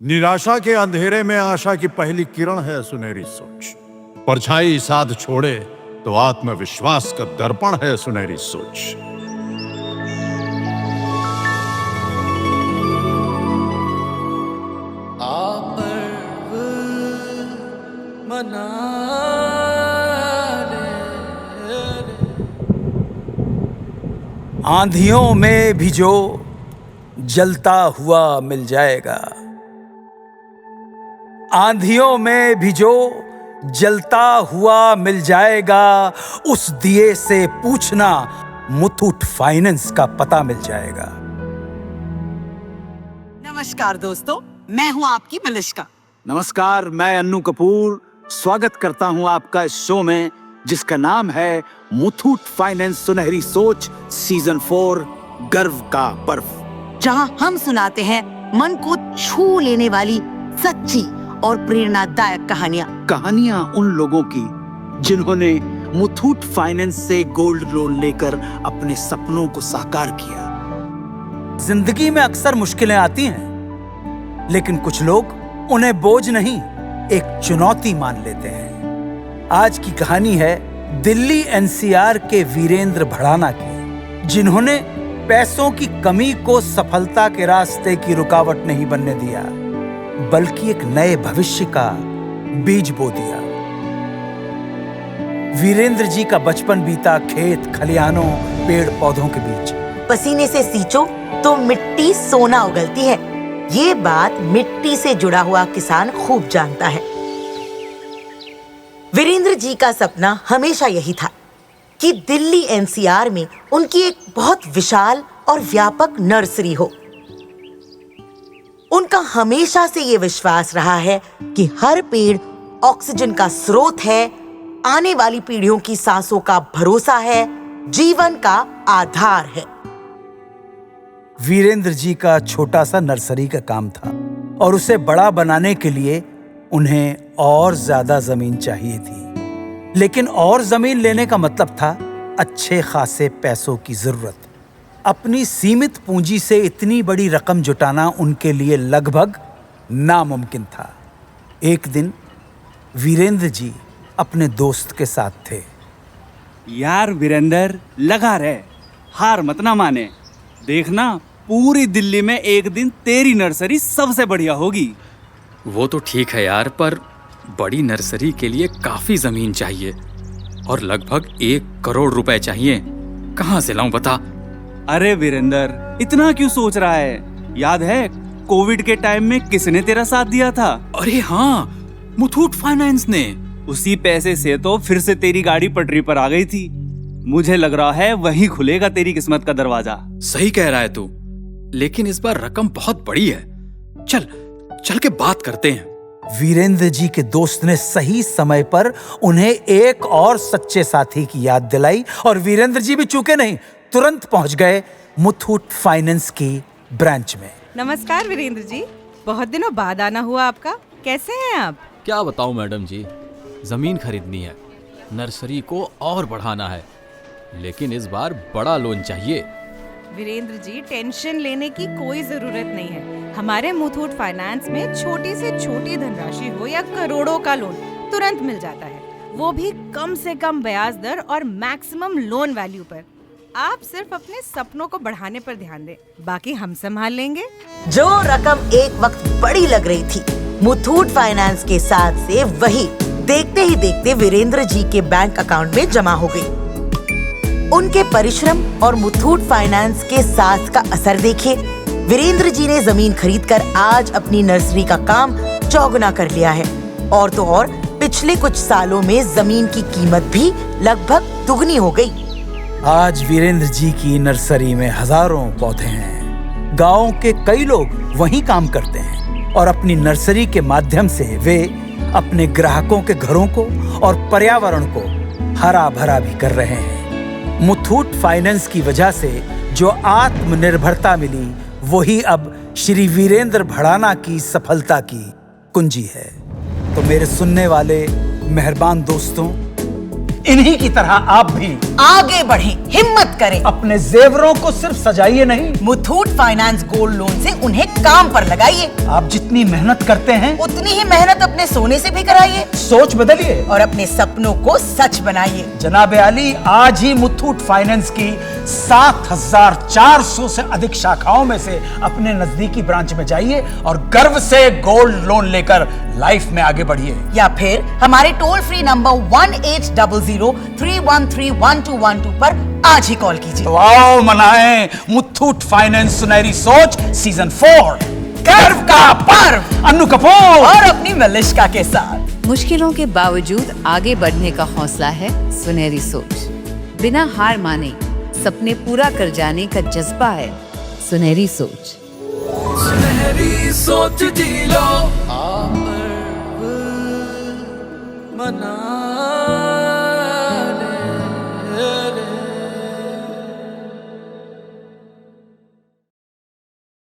निराशा के अंधेरे में आशा की पहली किरण है सुनहरी सोच। परछाई साथ छोड़े तो आत्मविश्वास का दर्पण है सुनहरी सोच। आंधियों में भी जो जलता हुआ मिल जाएगा, आंधियों में भी जो जलता हुआ मिल जाएगा, उस दिए से पूछना मुथूट फाइनेंस का पता मिल जाएगा। नमस्कार दोस्तों, मैं हूं आपकी मलिश्का। नमस्कार, मैं अन्नू कपूर स्वागत करता हूं आपका इस शो में जिसका नाम है मुथूट फाइनेंस सुनहरी सोच सीजन 4 गर्व का पर्व, जहां हम सुनाते हैं मन को छू लेने वाली सच्ची और प्रेरणादायक कहानियां उन लोगों की जिन्होंने मुथूट फाइनेंस से गोल्ड लोन लेकर अपने सपनों को साकार किया। जिंदगी में अक्सर मुश्किलें आती हैं, लेकिन कुछ लोग उन्हें बोझ नहीं, एक चुनौती मान लेते हैं। आज की कहानी है दिल्ली एनसीआर के वीरेंद्र भड़ाना की, जिन्होंने पैसों की कमी को सफलता के रास्ते की रुकावट नहीं बनने दिया, बल्कि एक नए भविष्य का बीज बो दिया। वीरेंद्र जी का बचपन बीता खेत खलिहानों पेड़ पौधों के बीच। पसीने से सींचो तो मिट्टी सोना उगलती है, ये बात मिट्टी से जुड़ा हुआ किसान खूब जानता है। वीरेंद्र जी का सपना हमेशा यही था कि दिल्ली एनसीआर में उनकी एक बहुत विशाल और व्यापक नर्सरी हो। उनका हमेशा से ये विश्वास रहा है कि हर पेड़ ऑक्सीजन का स्रोत है, आने वाली पीढ़ियों की सांसों का भरोसा है, जीवन का आधार है। वीरेंद्र जी का छोटा सा नर्सरी का काम था और उसे बड़ा बनाने के लिए उन्हें और ज्यादा जमीन चाहिए थी। लेकिन और जमीन लेने का मतलब था अच्छे खासे पैसों की जरूरत। अपनी सीमित पूंजी से इतनी बड़ी रकम जुटाना उनके लिए लगभग नामुमकिन था। एक दिन वीरेंद्र जी अपने दोस्त के साथ थे। यार वीरेंद्र, लगा रहे, हार मत ना माने। देखना, पूरी दिल्ली में एक दिन तेरी नर्सरी सबसे बढ़िया होगी। वो तो ठीक है यार, पर बड़ी नर्सरी के लिए काफी जमीन चाहिए और लगभग 1 करोड़ रुपए चाहिए। कहाँ से लाऊं बता? अरे वीरेंद्र, इतना क्यों सोच रहा है? याद है कोविड के टाइम में किसने तेरा साथ दिया था? अरे हाँ, मुथूट फाइनेंस ने। उसी पैसे से तो फिर से तेरी गाड़ी पटरी पर आ गई थी। मुझे लग रहा है वहीं खुलेगा तेरी किस्मत का दरवाजा। सही कह रहा है तू, लेकिन इस बार रकम बहुत बड़ी है। चल के बात करते हैं। वीरेंद्र जी के दोस्त ने सही समय पर उन्हें एक और सच्चे साथी की याद दिलाई और वीरेंद्र जी भी चूके नहीं, तुरंत पहुंच गए मुथूट फाइनेंस की ब्रांच में। नमस्कार वीरेंद्र जी, बहुत दिनों बाद आना हुआ आपका। कैसे हैं आप? क्या बताऊं मैडम जी, जमीन खरीदनी है, नर्सरी को और बढ़ाना है, लेकिन इस बार बड़ा लोन चाहिए। वीरेंद्र जी, टेंशन लेने की कोई जरूरत नहीं है। हमारे मुथूट फाइनेंस में छोटी से छोटी धनराशि हो या करोड़ों का लोन तुरंत मिल जाता है, वो भी कम से कम ब्याज दर और मैक्सिमम लोन वैल्यू पर। आप सिर्फ अपने सपनों को बढ़ाने पर ध्यान दें, बाकी हम संभाल लेंगे। जो रकम एक वक्त बड़ी लग रही थी मुथूट फाइनेंस के साथ से, वही देखते ही देखते वीरेंद्र जी के बैंक अकाउंट में जमा हो गई। उनके परिश्रम और मुथूट फाइनेंस के साथ का असर देखिए। वीरेंद्र जी ने जमीन खरीदकर आज अपनी नर्सरी का काम चौगुना कर लिया है, और तो और पिछले कुछ सालों में जमीन की कीमत भी लगभग दुगनी हो गई। आज वीरेंद्र जी की नर्सरी में हजारों पौधे हैं। गांव के कई लोग वहीं काम करते हैं और अपनी नर्सरी के माध्यम से वे अपने ग्राहकों के घरों को और पर्यावरण को हरा भरा भी कर रहे हैं। मुथूट फाइनेंस की वजह से जो आत्मनिर्भरता मिली, वही अब श्री वीरेंद्र भड़ाना की सफलता की कुंजी है। तो मेरे सुनने वाले मेहरबान दोस्तों, इन्हीं की तरह आप भी आगे बढ़ें, हिम्मत करें। अपने जेवरों को सिर्फ सजाइए नहीं, मुथूट फाइनेंस गोल्ड लोन से उन्हें काम पर लगाइए। आप जितनी मेहनत करते हैं उतनी ही मेहनत अपने सोने से भी कराइए सोच बदलिए और अपने सपनों को सच बनाइए। जनाब आली, आज ही मुथूट फाइनेंस की 7400 से अधिक शाखाओं में से अपने नजदीकी ब्रांच में जाइए और गर्व से गोल्ड लोन लेकर लाइफ में आगे बढ़िए। या फिर हमारे टोल फ्री नंबर 1800-313-1212 पर आज ही कॉल कीजिए। तो आओ मनाएं मुथूट फाइनेंस सुनहरी सोच सीजन 4 गर्व का पर्व, अन्नू कपूर और अपनी मलिश्का के साथ। मुश्किलों के बावजूद आगे बढ़ने का हौसला है सुनहरी सोच। बिना हार माने सपने पूरा कर जाने का जज्बा है सुनहरी सोच। सुनहरी सोच जी लो मना